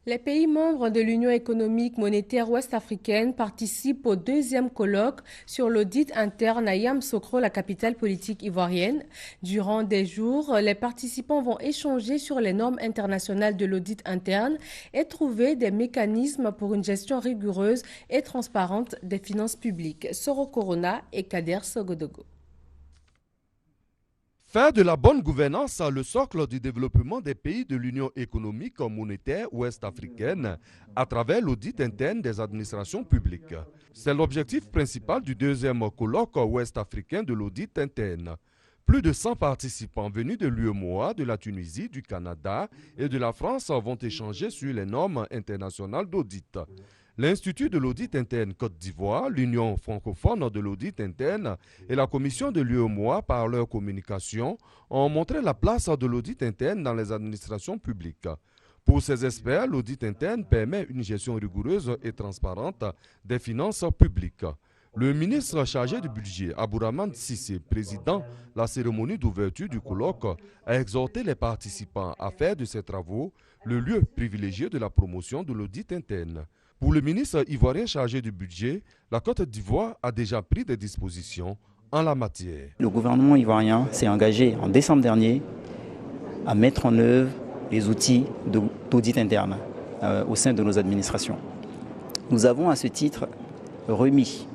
Les pays membres de l'Union économique monétaire ouest-africaine participent au deuxième colloque sur l'audit interne à Yamoussoukro, la capitale politique ivoirienne. Durant des jours, les participants vont échanger sur les normes internationales de l'audit interne et trouver des mécanismes pour une gestion rigoureuse et transparente des finances publiques. Soro Corona et Kader Sogodogo. Faire de la bonne gouvernance le socle du développement des pays de l'Union économique monétaire ouest-africaine à travers l'audit interne des administrations publiques. C'est l'objectif principal du deuxième colloque ouest-africain de l'audit interne. Plus de 100 participants venus de l'UEMOA, de la Tunisie, du Canada et de la France vont échanger sur les normes internationales d'audit. L'Institut de l'audit interne Côte d'Ivoire, l'Union francophone de l'audit interne et la Commission de l'UEMOA, par leur communication, ont montré la place de l'audit interne dans les administrations publiques. Pour ces experts, l'audit interne permet une gestion rigoureuse et transparente des finances publiques. Le ministre chargé du budget, Abourahmane Cissé, président la cérémonie d'ouverture du colloque, a exhorté les participants à faire de ces travaux le lieu privilégié de la promotion de l'audit interne. Pour le ministre ivoirien chargé du budget, la Côte d'Ivoire a déjà pris des dispositions en la matière. Le gouvernement ivoirien s'est engagé en décembre dernier à mettre en œuvre les outils d'audit interne au sein de nos administrations. Nous avons à ce titre remis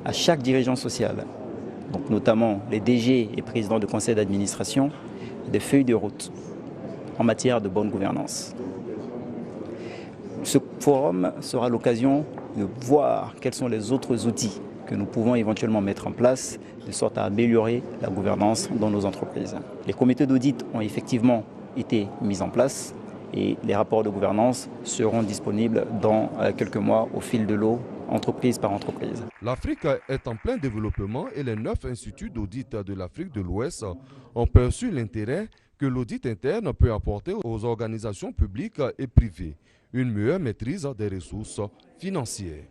à chaque dirigeant social, donc notamment les DG et présidents de conseil d'administration, des feuilles de route en matière de bonne gouvernance. Ce forum sera l'occasion de voir quels sont les autres outils que nous pouvons éventuellement mettre en place de sorte à améliorer la gouvernance dans nos entreprises. Les comités d'audit ont effectivement été mis en place et les rapports de gouvernance seront disponibles dans quelques mois au fil de l'eau, entreprise par entreprise. L'Afrique est en plein développement et les 9 instituts d'audit de l'Afrique de l'Ouest ont perçu l'intérêt que l'audit interne peut apporter aux organisations publiques et privées, une meilleure maîtrise des ressources financières.